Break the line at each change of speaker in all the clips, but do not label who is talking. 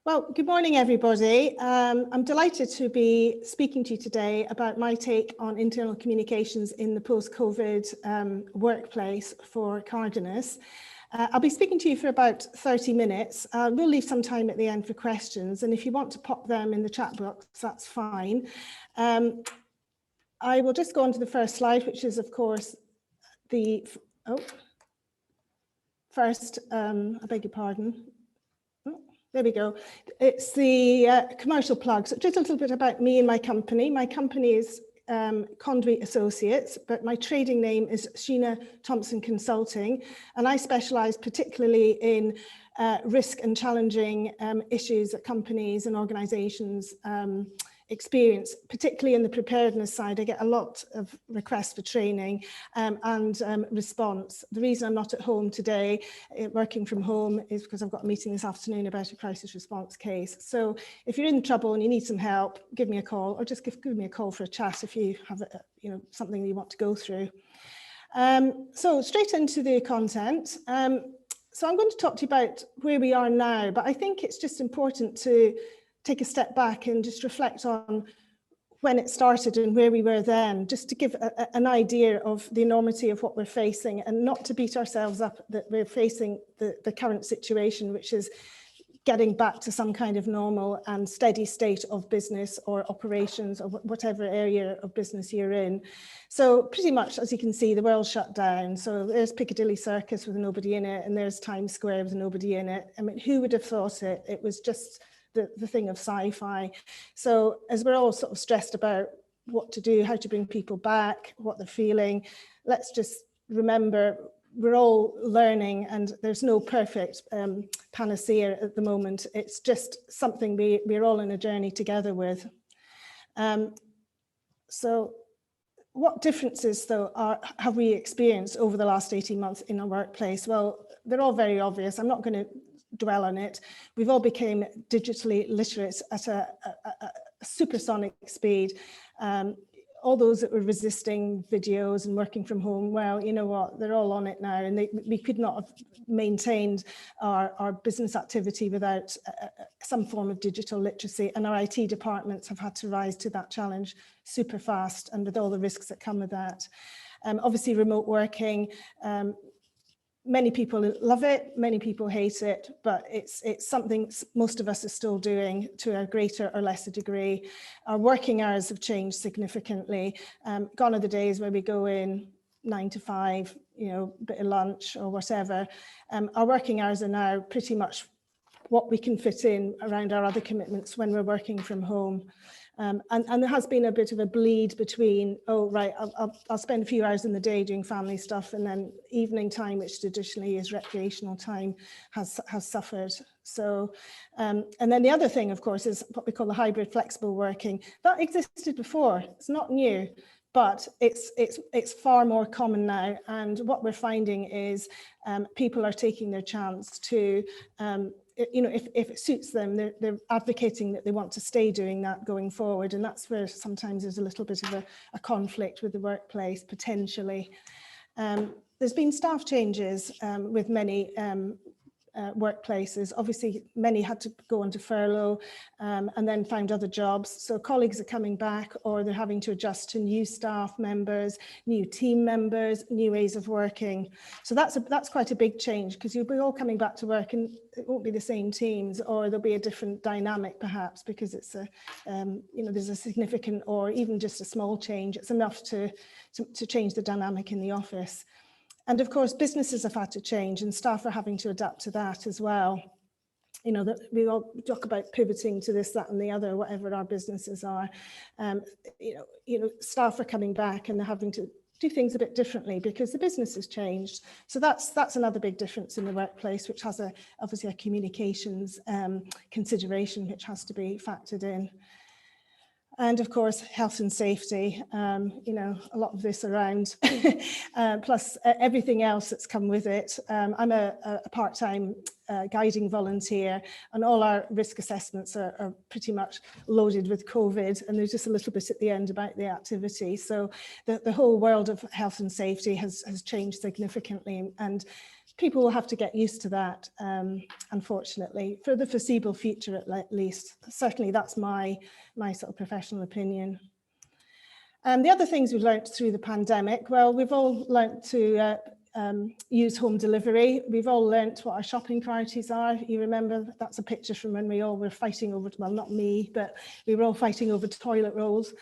Well, good morning, everybody. I'm delighted to be speaking to you today about my take on internal communications in the post-COVID workplace for Cardenas. I'll be speaking to you for about 30 minutes. We'll leave some time at the end for questions, and if you want to pop them in the chat box, that's fine. I will just go on to the first slide, which is, of course, the first, I beg your pardon. There we go. It's the commercial plug. So just a little bit about me and my company. My company is Conduit Associates, but my trading name is Sheena Thomson Consulting, and I specialise particularly in risk and challenging issues that companies and organisations experience, particularly in the preparedness side. I get a lot of requests for training and response. The reason I'm not at home today, working from home, is because I've got a meeting this afternoon about a crisis response case. So if you're in trouble and you need some help, give me a call, or just give me a call for a chat if you have something that you want to go through. So straight into the content. So I'm going to talk to you about where we are now, but I think it's just important to take a step back and just reflect on when it started and where we were then, just to give an idea of the enormity of what we're facing, and not to beat ourselves up that we're facing the current situation, which is getting back to some kind of normal and steady state of business or operations or whatever area of business you're in. So pretty much, as you can see, the world shut down. So there's Piccadilly Circus with nobody in it, and there's Times Square with nobody in it. I mean, who would have thought it? It was just the thing of sci-fi. So as we're all sort of stressed about what to do, how to bring people back, what they're feeling, let's just remember we're all learning, and there's no perfect panacea at the moment. It's just something we're all on a journey together with. So what differences, though, have we experienced over the last 18 months in our workplace? Well, they're all very obvious. I'm not going to dwell on it. We've all become digitally literate at a supersonic speed. All those that were resisting videos and working from home, well, you know what, they're all on it now, and we could not have maintained our business activity without some form of digital literacy, and our IT departments have had to rise to that challenge super fast, and with all the risks that come with that. Obviously, remote working, many people love it, many people hate it, but it's something most of us are still doing to a greater or lesser degree. Our working hours have changed significantly. Gone are the days where we go in 9 to 5, bit of lunch or whatever. Our working hours are now pretty much what we can fit in around our other commitments when we're working from home. And there has been a bit of a bleed between, oh, right, I'll spend a few hours in the day doing family stuff, and then evening time, which traditionally is recreational time, has suffered. So, and then the other thing, of course, is what we call the hybrid flexible working. That existed before, it's not new, but it's far more common now. And what we're finding is people are taking their chance to, if it suits them, they're advocating that they want to stay doing that going forward. And that's where sometimes there's a little bit of a conflict with the workplace, potentially. There's been staff changes with many workplaces. Obviously, many had to go onto furlough and then found other jobs. So colleagues are coming back, or they're having to adjust to new staff members, new team members, new ways of working. So that's quite a big change, because you'll be all coming back to work and it won't be the same teams, or there'll be a different dynamic perhaps, because it's there's a significant, or even just a small change. It's enough to change the dynamic in the office. And of course, businesses have had to change, and staff are having to adapt to that as well. That we all talk about pivoting to this, that, and the other, whatever our businesses are. Staff are coming back, and they're having to do things a bit differently because the business has changed. So that's another big difference in the workplace, which has obviously a communications consideration which has to be factored in. And of course, health and safety, a lot of this around, plus everything else that's come with it. I'm a part-time guiding volunteer, and all our risk assessments are pretty much loaded with COVID, and there's just a little bit at the end about the activity. So the whole world of health and safety has changed significantly, and people will have to get used to that, unfortunately, for the foreseeable future at least. Certainly that's my sort of professional opinion. The other things we've learnt through the pandemic, well, we've all learnt to use home delivery. We've all learnt what our shopping priorities are. You remember, that's a picture from when we all were fighting over, well, not me, but we were all fighting over toilet rolls.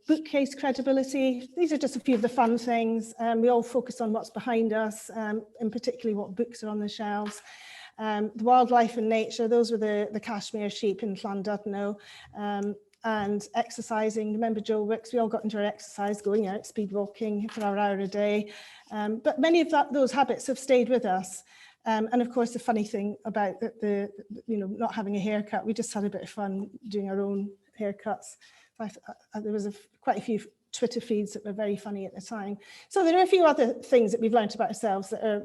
Bookcase credibility, these are just a few of the fun things. We all focus on what's behind us, and particularly what books are on the shelves. The wildlife and nature, those were the cashmere sheep in Llandudno. And exercising, remember Joe Wicks, we all got into our exercise, going out, speed walking for an hour a day. But many of those habits have stayed with us. And of course, the funny thing about the not having a haircut, we just had a bit of fun doing our own haircuts. There was quite a few Twitter feeds that were very funny at the time. So there are a few other things that we've learned about ourselves that are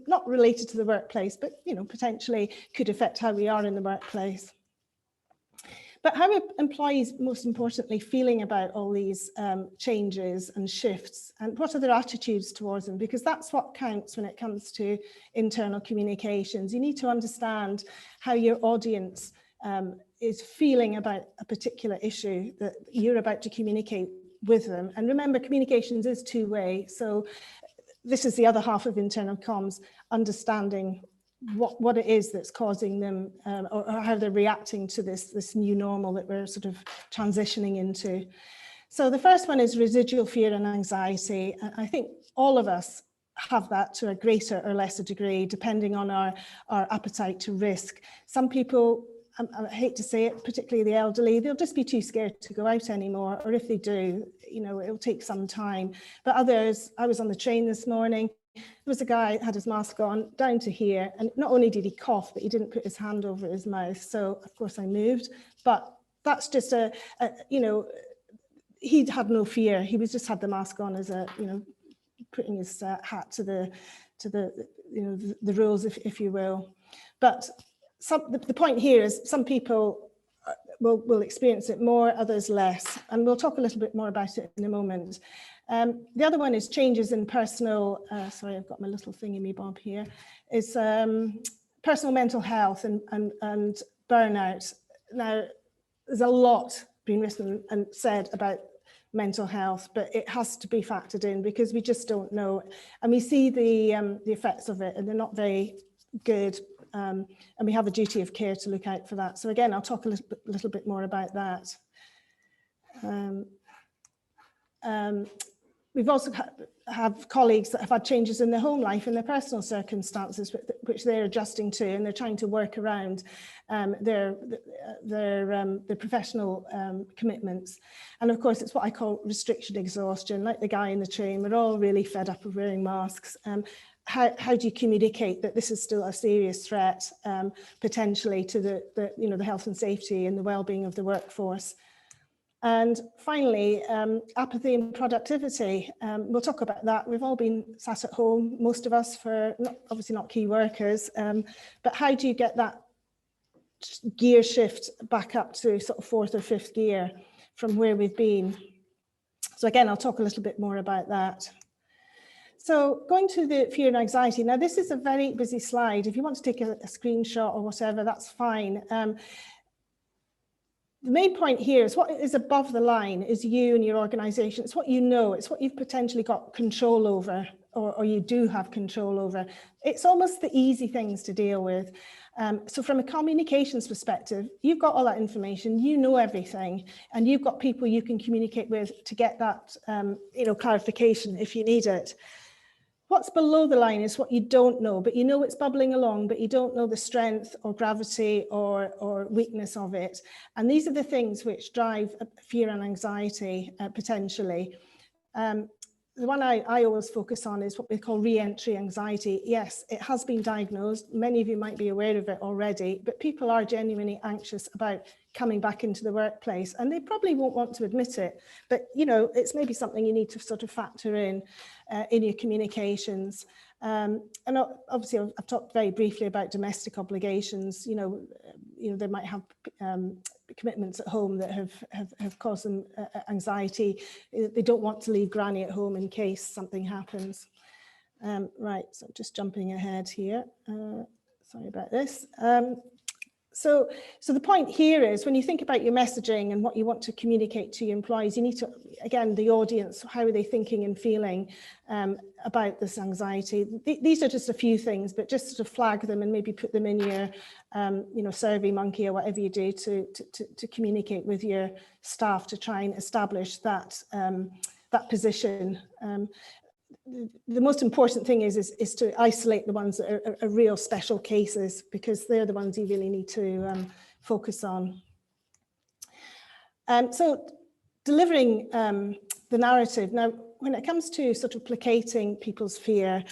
not related to the workplace, but potentially could affect how we are in the workplace. But how are employees, most importantly, feeling about all these changes and shifts, and what are their attitudes towards them? Because that's what counts when it comes to internal communications. You need to understand how your audience is feeling about a particular issue that you're about to communicate with them. And remember, communications is two-way. So this is the other half of internal comms, understanding what it is that's causing them, or how they're reacting to this new normal that we're sort of transitioning into. So the first one is residual fear and anxiety. I think all of us have that to a greater or lesser degree, depending on our appetite to risk. Some people, I hate to say it, particularly the elderly, they'll just be too scared to go out anymore, or if they do, it'll take some time. But others, I was on the train this morning, there was a guy had his mask on down to here, and not only did he cough, but he didn't put his hand over his mouth. So of course I moved, but that's just he'd had no fear. He was just had the mask on as putting his hat to the rules, if you will. But the point here is some people will experience it more, others less, and we'll talk a little bit more about it in a moment. The other one is changes in personal, sorry, I've got my little thingy-me-bob here, is personal mental health and burnout. Now, there's a lot being written and said about mental health, but it has to be factored in because we just don't know. And we see the effects of it, and they're not very good. And we have a duty of care to look out for that. So again, I'll talk a little bit more about that. We've also have colleagues that have had changes in their home life and their personal circumstances, which they're adjusting to, and they're trying to work around their professional commitments. And of course, it's what I call restriction exhaustion, like the guy in the train. We're all really fed up of wearing masks. How do you communicate that this is still a serious threat, potentially to the health and safety and the well-being of the workforce? And finally, apathy and productivity. We'll talk about that. We've all been sat at home, most of us, for obviously not key workers, but how do you get that gear shift back up to sort of fourth or fifth gear from where we've been? So again, I'll talk a little bit more about that. So going to the fear and anxiety. Now, this is a very busy slide. If you want to take a screenshot or whatever, that's fine. The main point here is what is above the line is you and your organisation. It's what you know. It's what you've potentially got control over, or you do have control over. It's almost the easy things to deal with. So from a communications perspective, you've got all that information, you know everything, and you've got people you can communicate with to get that clarification if you need it. What's below the line is what you don't know, but you know it's bubbling along, but you don't know the strength or gravity or weakness of it. And these are the things which drive fear and anxiety potentially. The one I always focus on is what we call re-entry anxiety. Yes, it has been diagnosed. Many of you might be aware of it already, but people are genuinely anxious about coming back into the workplace, and they probably won't want to admit it. But, it's maybe something you need to sort of factor in your communications. And obviously, I've talked very briefly about domestic obligations. They might have commitments at home that have caused them anxiety. They don't want to leave granny at home in case something happens. Right, so just jumping ahead here. Sorry about this. So the point here is when you think about your messaging and what you want to communicate to your employees, you need to, again, the audience, how are they thinking and feeling about this anxiety? These are just a few things, but just to flag them and maybe put them in your Survey Monkey or whatever you do to communicate with your staff to try and establish that that position. The most important thing is to isolate the ones that are real special cases, because they're the ones you really need to focus on. So delivering the narrative. Now, when it comes to sort of placating people's fear,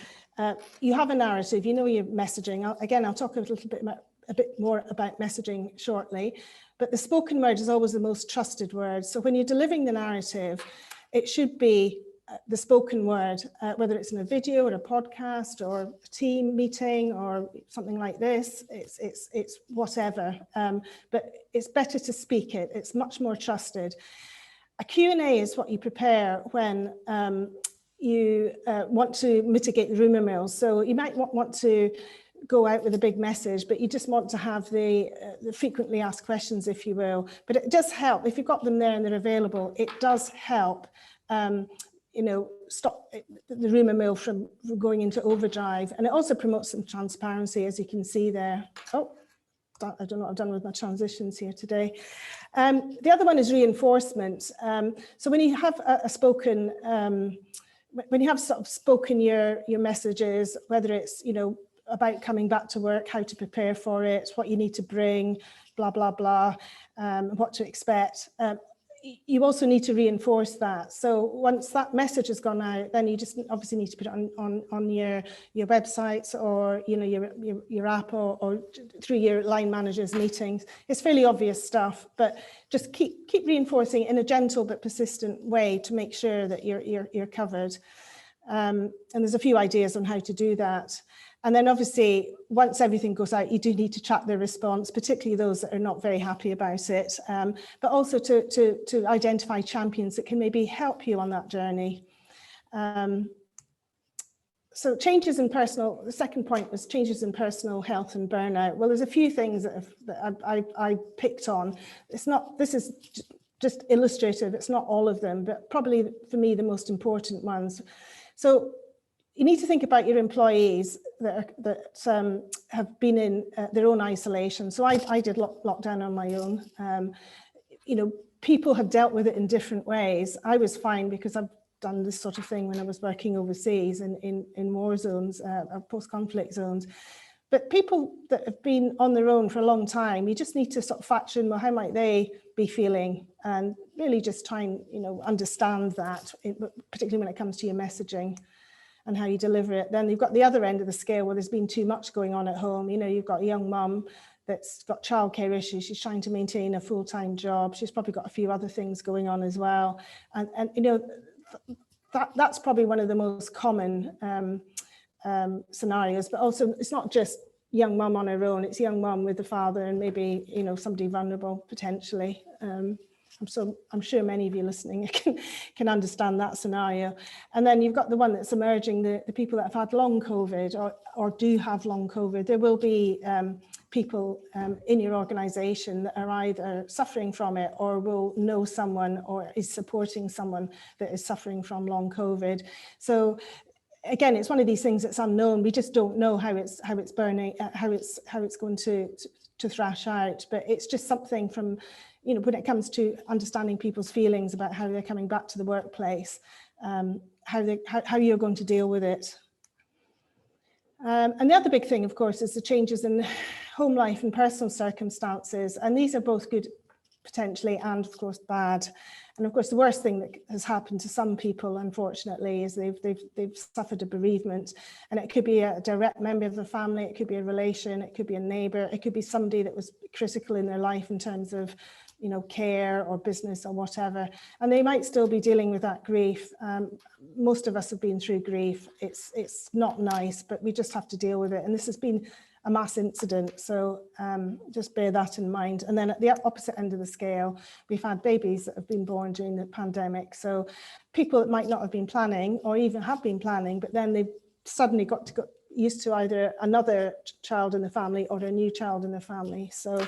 you have a narrative, you know your messaging. I'll talk a bit more about messaging shortly, but the spoken word is always the most trusted word. So when you're delivering the narrative, it should be the spoken word, whether it's in a video or a podcast or a team meeting or something like this, it's whatever, but it's better to speak it. It's much more trusted. A Q&A is what you prepare when you want to mitigate the rumour mill. So you might want to go out with a big message, but you just want to have the frequently asked questions, if you will. But it does help, if you've got them there and they're available, it does help stop the rumour mill from going into overdrive. And it also promotes some transparency, as you can see there. Oh, I don't know what I've done with my transitions here today. The other one is reinforcement. So when you have a spoken, when you have sort of spoken your messages, whether it's, about coming back to work, how to prepare for it, what you need to bring, blah, blah, blah, what to expect. You also need to reinforce that. So once that message has gone out, then you just obviously need to put it on your websites or your app or through your line managers meetings. It's fairly obvious stuff, but just keep reinforcing it in a gentle but persistent way to make sure that you're covered. And there's a few ideas on how to do that. And then obviously, once everything goes out, you do need to track their response, particularly those that are not very happy about it, but also to identify champions that can maybe help you on that journey. So changes in personal, the second point was changes in personal health and burnout. Well, there's a few things that I picked on. This is just illustrative, it's not all of them, but probably for me, the most important ones. So you need to think about your employees that have been in their own isolation. So I did lockdown on my own. People have dealt with it in different ways. I was fine because I've done this sort of thing when I was working overseas in war zones, post-conflict zones. But people that have been on their own for a long time, you just need to sort of factor in, well, how might they be feeling? And really just try and, understand that, particularly when it comes to your messaging and how you deliver it. Then you've got the other end of the scale where there's been too much going on at home. You've got a young mum that's got childcare issues. She's trying to maintain a full-time job. She's probably got a few other things going on as well. And that's probably one of the most common scenarios. But also, it's not just young mum on her own. It's young mum with the father and maybe, somebody vulnerable potentially. I'm sure many of you listening can understand that scenario. And then you've got the one that's emerging, the people that have had long COVID or do have long COVID. There will be people in your organisation that are either suffering from it or will know someone or is supporting someone that is suffering from long COVID. So again, it's one of these things that's unknown. We just don't know how it's burning, how it's going to thrash out. But it's just something from, when it comes to understanding people's feelings about how they're coming back to the workplace, how you're going to deal with it. And the other big thing, of course, is the changes in home life and personal circumstances. And these are both good potentially and, of course, bad. And of course, the worst thing that has happened to some people, unfortunately, is they've suffered a bereavement. And it could be a direct member of the family, it could be a relation, it could be a neighbour, it could be somebody that was critical in their life in terms of care or business or whatever, and they might still be dealing with that grief. Most of us have been through grief. It's not nice, but we just have to deal with it. And this has been a mass incident, so just bear that in mind. And then at the opposite end of the scale, we've had babies that have been born during the pandemic. So people that might not have been planning or even have been planning, but then they've suddenly got used to either another child in the family or a new child in the family. So,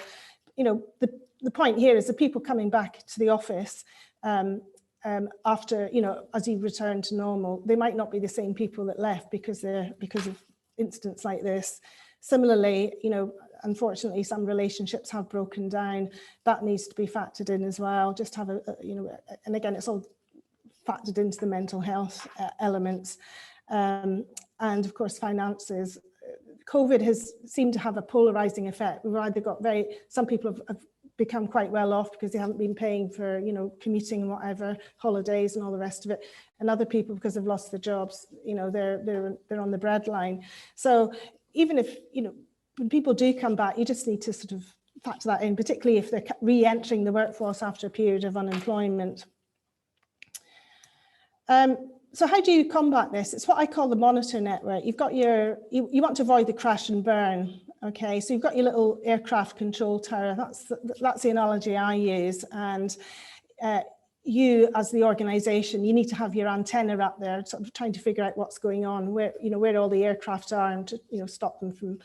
you know, the point here is the people coming back to the office after, you know, as you return to normal, they might not be the same people that left because of incidents like this. Similarly, you know, unfortunately, some relationships have broken down. That needs to be factored in as well. Just have you know, and again, it's all factored into the mental health elements. And of course, finances. COVID has seemed to have a polarizing effect. We've either got some people have become quite well off because they haven't been paying for, you know, commuting and whatever, holidays and all the rest of it. And other people, because they've lost their jobs, you know, they're on the breadline. So even if, you know, when people do come back, you just need to sort of factor that in, particularly if they're re-entering the workforce after a period of unemployment. So how do you combat this? It's what I call the monitor network. You've got you want to avoid the crash and burn. Okay, so you've got your little aircraft control tower. That's the analogy I use. And you, as the organisation, you need to have your antenna up there, sort of trying to figure out what's going on, where, you know, where all the aircraft are, and to, you know, stop them from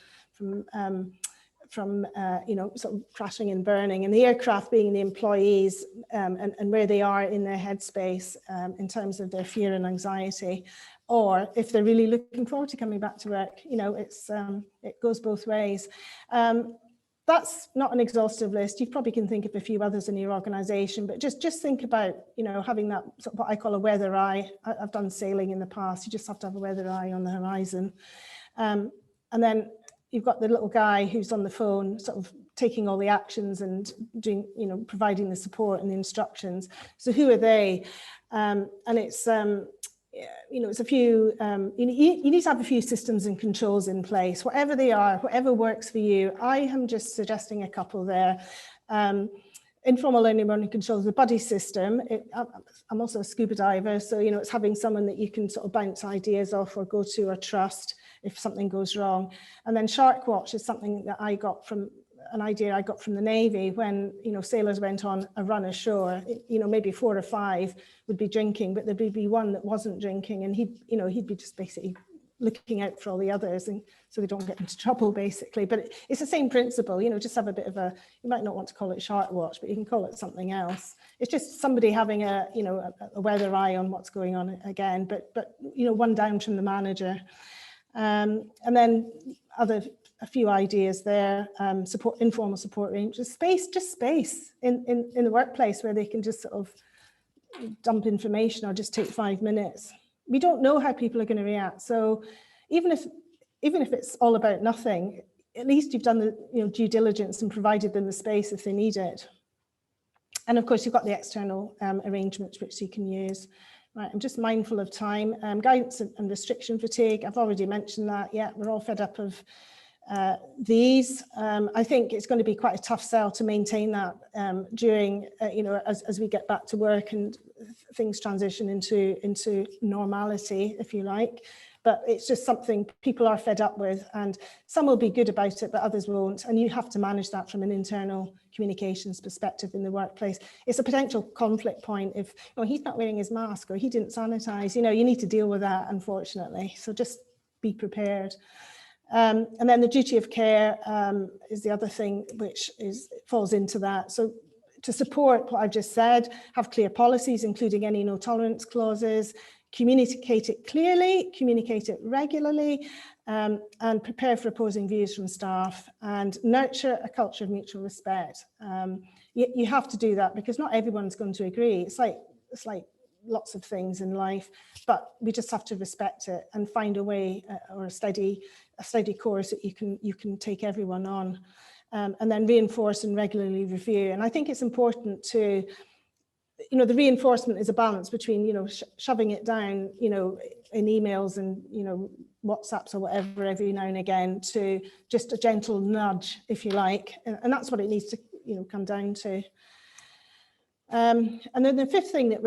you know, sort of crashing and burning, and the aircraft being the employees and where they are in their headspace in terms of their fear and anxiety, or if they're really looking forward to coming back to work. You know, it goes both ways. That's not an exhaustive list. You probably can think of a few others in your organisation, but just think about, you know, having that sort of what I call a weather eye. I've done sailing in the past. You just have to have a weather eye on the horizon, and then you've got the little guy who's on the phone, sort of taking all the actions and doing, you know, providing the support and the instructions. So who are they? And it's, you know, it's a few, you need to have a few systems and controls in place, whatever they are, whatever works for you. I am just suggesting a couple there. Informal learning controls, the buddy system. I'm also a scuba diver, so, you know, it's having someone that you can sort of bounce ideas off or go to or trust if something goes wrong. And then Shark Watch is something that I got from an idea I got from the Navy when, you know, sailors went on a run ashore. You know, maybe 4 or 5 would be drinking, but there'd be one that wasn't drinking, and he'd be just basically looking out for all the others, and so they don't get into trouble, basically. But it's the same principle, you know, just have a bit of a, you might not want to call it Shark Watch, but you can call it something else. It's just somebody having a, you know, a weather eye on what's going on again, but you know, one down from the manager. And then a few ideas there, informal support ranges, space in the workplace where they can just sort of dump information or just take 5 minutes. We don't know how people are going to react. So even if it's all about nothing, at least you've done the, you know, due diligence and provided them the space if they need it. And of course, you've got the external arrangements which you can use. Right, I'm just mindful of time. Guidance and restriction fatigue, I've already mentioned that. Yeah, we're all fed up of these. I think it's going to be quite a tough sell to maintain that during, you know, as we get back to work and things transition into normality, if you like. But it's just something people are fed up with, and some will be good about it, but others won't. And you have to manage that from an internal communications perspective in the workplace. It's a potential conflict point if, oh, he's not wearing his mask or he didn't sanitize. You know, you need to deal with that, unfortunately. So just be prepared. And then the duty of care is the other thing which falls into that. So to support what I've just said, have clear policies, including any no tolerance clauses, communicate it clearly, communicate it regularly, and prepare for opposing views from staff, and nurture a culture of mutual respect. You have to do that because not everyone's going to agree. It's like lots of things in life, but we just have to respect it and find a way or a steady course that you can take everyone on, and then reinforce and regularly review. And I think it's important to, you know, the reinforcement is a balance between, you know, shoving it down, you know, in emails and, you know, WhatsApps or whatever every now and again, to just a gentle nudge, if you like, and that's what it needs to, you know, come down to. And then the fifth thing that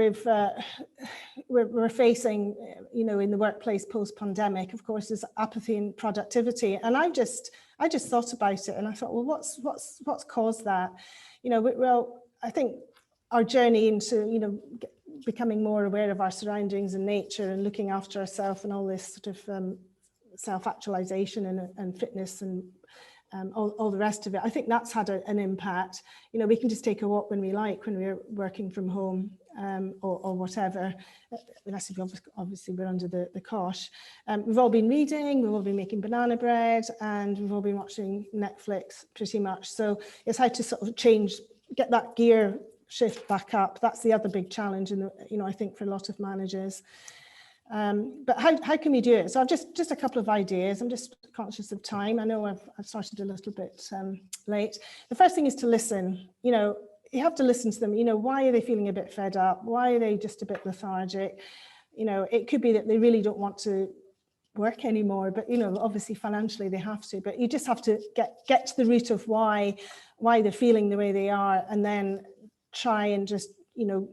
we're facing, you know, in the workplace post-pandemic, of course, is apathy and productivity. And I just thought about it, and I thought, well, what's caused that? You know, well, I think our journey into, you know, becoming more aware of our surroundings and nature and looking after ourselves and all this sort of self-actualization and fitness and all the rest of it. I think that's had an impact. You know, we can just take a walk when we like, when we're working from home, or whatever, unless if obviously we're under the cosh. We've all been reading, we've all been making banana bread, and we've all been watching Netflix pretty much. So it's how to sort of get that gear shift back up. That's the other big challenge, you know, I think for a lot of managers. But how can we do it? So I've just a couple of ideas. I'm just conscious of time. I know I've started a little bit late. The first thing is to listen. You know, you have to listen to them. You know, why are they feeling a bit fed up? Why are they just a bit lethargic? You know, it could be that they really don't want to work anymore, but you know, obviously financially they have to. But you just have to get to the root of why they're feeling the way they are, and then try and just, you know,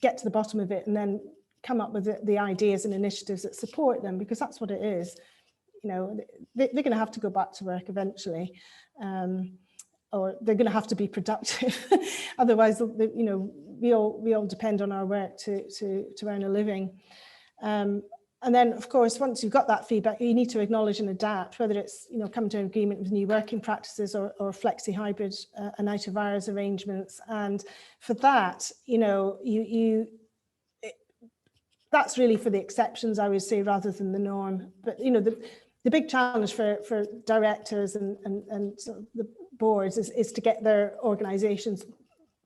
get to the bottom of it, and then come up with the ideas and initiatives that support them, because that's what it is. You know, they're going to have to go back to work eventually, or they're going to have to be productive. Otherwise, you know, we all depend on our work to earn a living. And then, of course, once you've got that feedback, you need to acknowledge and adapt, whether it's, you know, coming to an agreement with new working practices or flexi hybrid and out of hours arrangements. And for that, you know, that's really for the exceptions, I would say, rather than the norm. But, you know, the big challenge for directors and sort of the boards is to get their organisations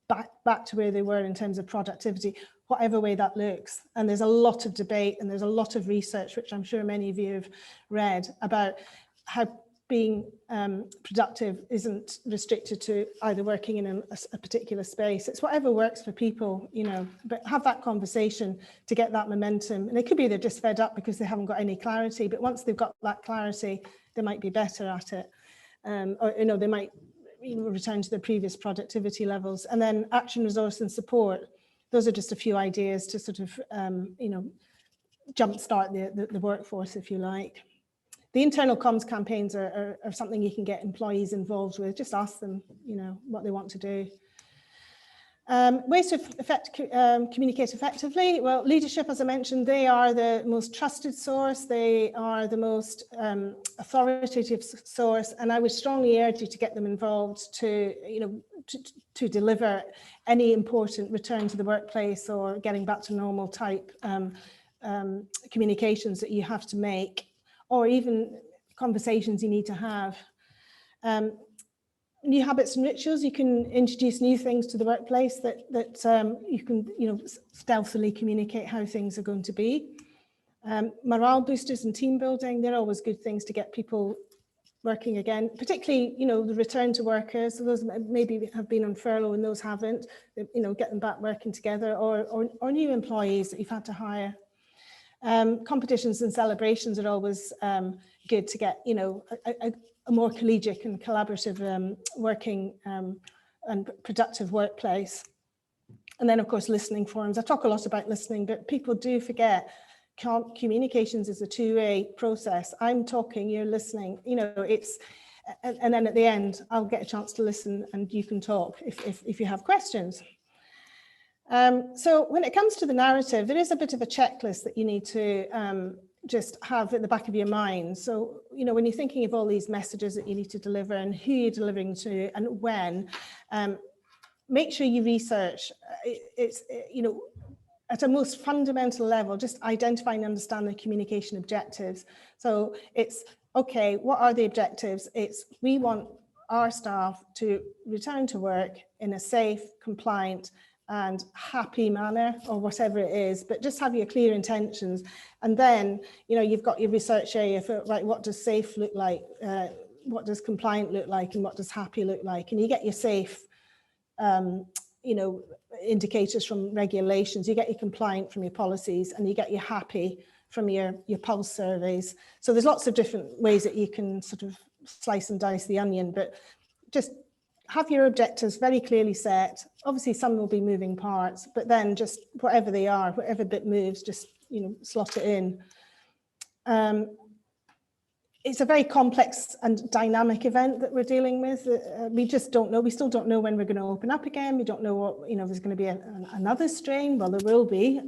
back to where they were in terms of productivity, whatever way that looks. And there's a lot of debate and there's a lot of research, which I'm sure many of you have read, about how being productive isn't restricted to either working in a particular space. It's whatever works for people, you know, but have that conversation to get that momentum. And it could be they're just fed up because they haven't got any clarity, but once they've got that clarity, they might be better at it. Or, you know, they might return to their previous productivity levels. And then action, resource and support. Those are just a few ideas to sort of, you know, jumpstart the workforce, if you like. The internal comms campaigns are something you can get employees involved with. Just ask them, you know, what they want to do. Ways to communicate effectively. Well, leadership, as I mentioned, they are the most trusted source. They are the most authoritative source. And I would strongly urge you to get them involved to, you know, to deliver any important return to the workplace or getting back to normal type communications that you have to make, or even conversations you need to have. New habits and rituals, you can introduce new things to the workplace that you can, you know, stealthily communicate how things are going to be. Morale boosters and team building, they're always good things to get people working again, particularly, you know, the return to workers, so those maybe have been on furlough and those haven't, you know, get them back working together, or new employees that you've had to hire. Competitions and celebrations are always good to get, you know, a more collegiate and collaborative working and productive workplace. And then, of course, listening forums. I talk a lot about listening, but people do forget communications is a two-way process. I'm talking, you're listening, you know, it's, and then at the end, I'll get a chance to listen and you can talk if you have questions. So when it comes to the narrative, there is a bit of a checklist that you need to just have at the back of your mind. So, you know, when you're thinking of all these messages that you need to deliver and who you're delivering to and when, make sure you research. It's, you know, at a most fundamental level, just identify and understand the communication objectives. So it's, okay, what are the objectives? It's, we want our staff to return to work in a safe, compliant, and happy manner, or whatever it is, but just have your clear intentions. And then, you know, you've got your research area for, right, what does safe look like? What does compliant look like? And what does happy look like? And you get your safe, you know, indicators from regulations, you get your compliant from your policies, and you get your happy from your pulse surveys. So there's lots of different ways that you can sort of slice and dice the onion, but just have your objectives very clearly set. Obviously some will be moving parts, but then just whatever they are, whatever bit moves, just, you know, slot it in. It's a very complex and dynamic event that we're dealing with. We just don't know. We still don't know when we're going to open up again. We don't know what, you know, there's going to be another strain. Well, there will be.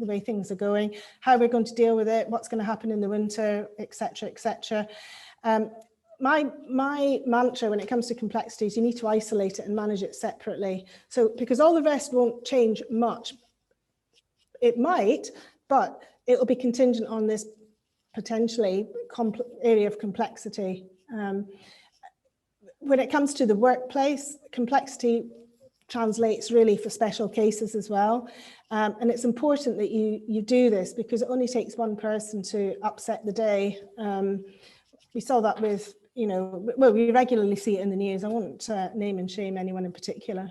the way things are going, how we're going to deal with it, what's going to happen in the winter, etc., etc. My mantra when it comes to complexity is you need to isolate it and manage it separately. So because all the rest won't change much, it might, but it will be contingent on this potentially area of complexity. When it comes to the workplace, complexity translates really for special cases as well. And it's important that you do this because it only takes one person to upset the day. We saw that with, well, we regularly see it in the news. I won't name and shame anyone in particular.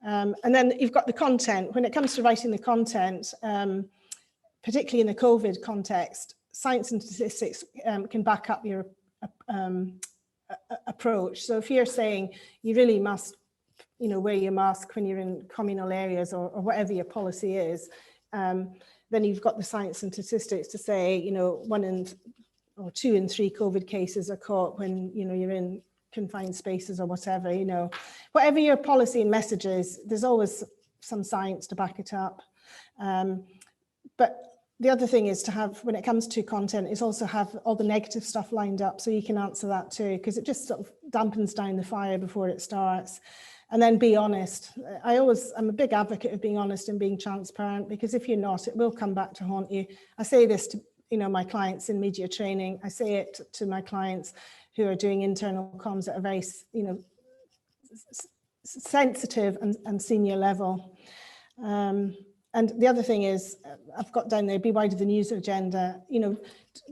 And then you've got the content. When it comes to writing the content, particularly in the COVID context, science and statistics can back up your approach. So if you're saying you really must, wear your mask when you're in communal areas or whatever your policy is, then you've got the science and statistics to say, 2 in 3 COVID cases are caught when, you're in confined spaces or whatever, whatever your policy and message is, there's always some science to back it up. But the other thing is to have, when it comes to content, is also have all the negative stuff lined up so you can answer that too, because it just sort of dampens down the fire before it starts. And then be honest. I'm a big advocate of being honest and being transparent, because if you're not, it will come back to haunt you. I say this to my clients in media training. I say it to my clients who are doing internal comms at a very sensitive and senior level. And the other thing is, I've got down there, be wide of the news agenda.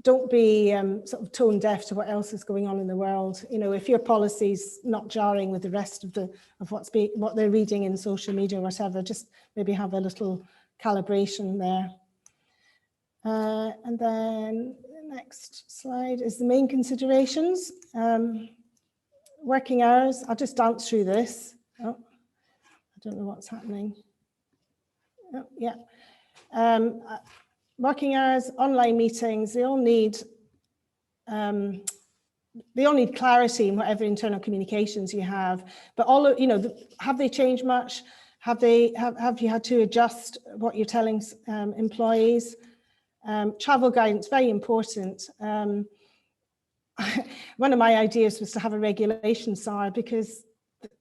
Don't be sort of tone deaf to what else is going on in the world. If your policy's not jarring with the rest of what they're reading in social media or whatever, just maybe have a little calibration there. And then the next slide is the main considerations. Working hours, I'll just dance through this. Oh, I don't know what's happening. Oh, yeah. Working hours, online meetings, they all need clarity in whatever internal communications you have. But have they changed much? Have you had to adjust what you're telling employees? Travel guidance, very important. One of my ideas was to have a regulation SAR, because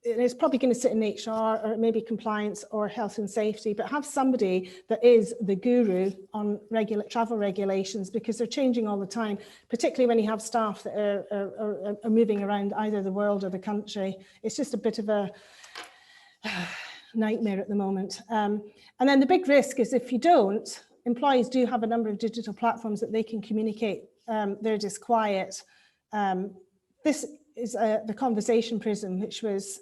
it's probably going to sit in HR or maybe compliance or health and safety, but have somebody that is the guru on travel regulations, because they're changing all the time, particularly when you have staff that are moving around either the world or the country. It's just a bit of a nightmare at the moment. And then the big risk is if you don't, employees do have a number of digital platforms that they can communicate their disquiet. This is the conversation prism, which was,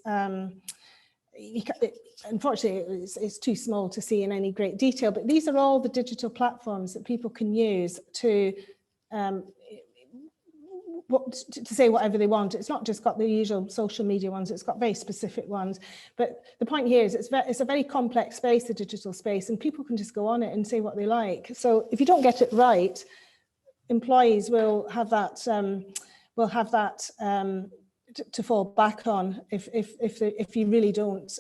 unfortunately, it's too small to see in any great detail, but these are all the digital platforms that people can use to say whatever they want. It's not just got the usual social media ones, it's got very specific ones. But the point here is it's a very complex space, the digital space, and people can just go on it and say what they like. So if you don't get it right, employees will have that to fall back on if you really don't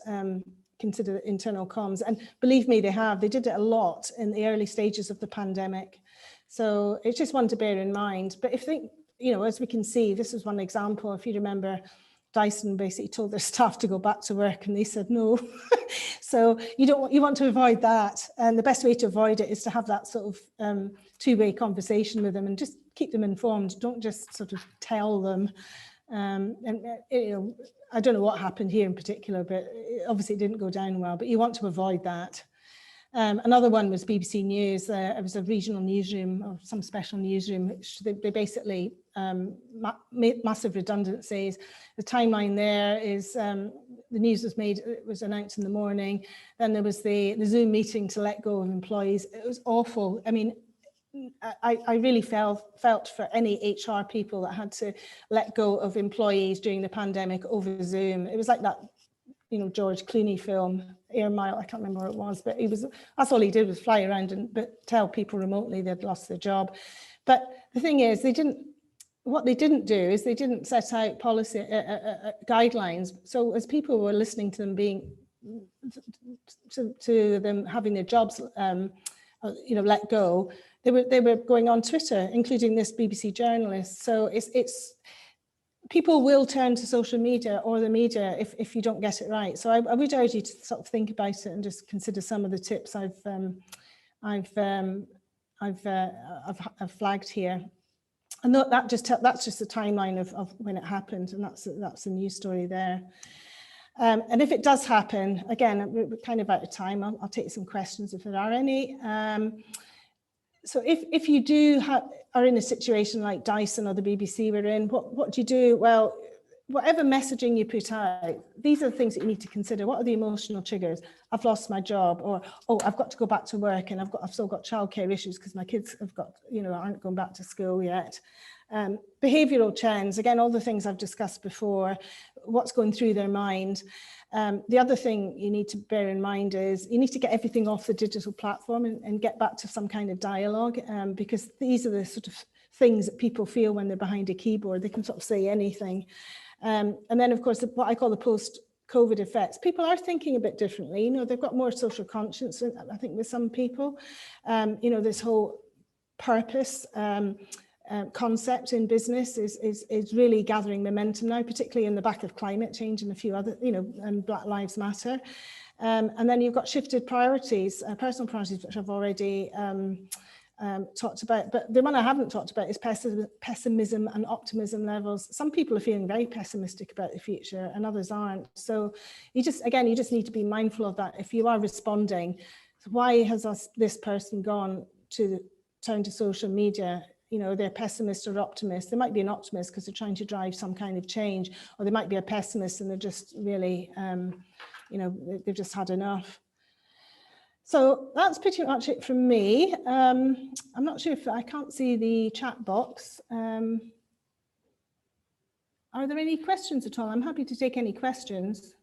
consider internal comms. And believe me, they did it a lot in the early stages of the pandemic. So it's just one to bear in mind. But as we can see, this is one example. If you remember, Dyson basically told their staff to go back to work and they said no. So you want to avoid that. And the best way to avoid it is to have that sort of two-way conversation with them and just keep them informed. Don't just sort of tell them. I don't know what happened here in particular, but obviously it didn't go down well, but you want to avoid that. Another one was BBC News. It was a regional newsroom or some special newsroom, which they basically made massive redundancies. The timeline there is the news was announced in the morning. Then there was the Zoom meeting to let go of employees. It was awful. I mean, I really felt for any HR people that had to let go of employees during the pandemic over Zoom. It was like that, George Clooney film, Air Mile, I can't remember what it was, but that's all he did was fly around and tell people remotely they'd lost their job. But the thing is, what they didn't do is they didn't set out policy guidelines. So as people were listening to them to them having their jobs let go, they were going on Twitter, including this BBC journalist. So it's people will turn to social media or the media if you don't get it right. So I would urge you to sort of think about it and just consider some of the tips I've flagged here. And that's just the timeline of when it happened, and that's the news story there. And if it does happen, again, we're kind of out of time. I'll take some questions if there are any. So if you are in a situation like Dyson or the BBC we're in, what do you do? Well, whatever messaging you put out, these are the things that you need to consider. What are the emotional triggers? I've lost my job, or I've got to go back to work, and I've still got childcare issues because my kids aren't going back to school yet. Behavioural trends, again, all the things I've discussed before, what's going through their mind. The other thing you need to bear in mind is you need to get everything off the digital platform and get back to some kind of dialogue, because these are the sort of things that people feel when they're behind a keyboard. They can sort of say anything. And then, of course, what I call the post-COVID effects. People are thinking a bit differently. They've got more social conscience, I think, with some people. This whole purpose concept in business is really gathering momentum now, particularly in the back of climate change and a few other, and Black Lives Matter. And then you've got shifted priorities, personal priorities, which I've already talked about. But the one I haven't talked about is pessimism and optimism levels. Some people are feeling very pessimistic about the future and others aren't. So you just need to be mindful of that. If you are responding, why has this person gone to turn to social media? They're pessimist or optimist. They might be an optimist because they're trying to drive some kind of change, or they might be a pessimist and they're just really, they've just had enough. So that's pretty much it from me. I'm not sure if I can't see the chat box. Are there any questions at all? I'm happy to take any questions.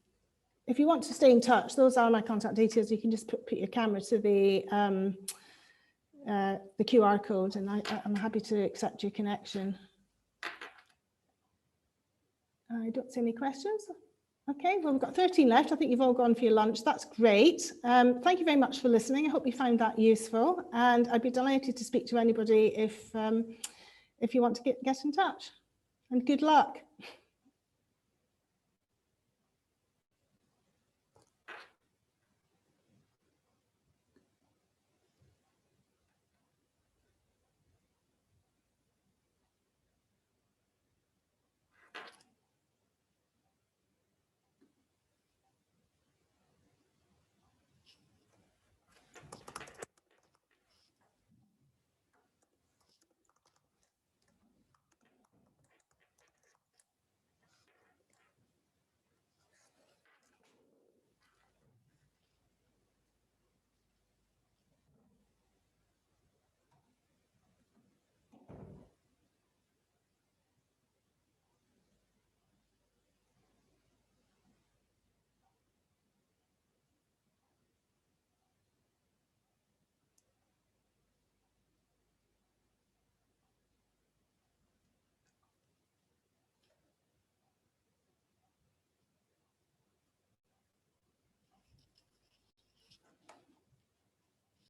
If you want to stay in touch, those are my contact details. You can just put your camera to the QR code, and I'm happy to accept your connection. I don't see any questions. Okay, well, we've got 13 left. I think you've all gone for your lunch. That's great. Thank you very much for listening. I hope you found that useful, and I'd be delighted to speak to anybody if you want to get in touch. And good luck.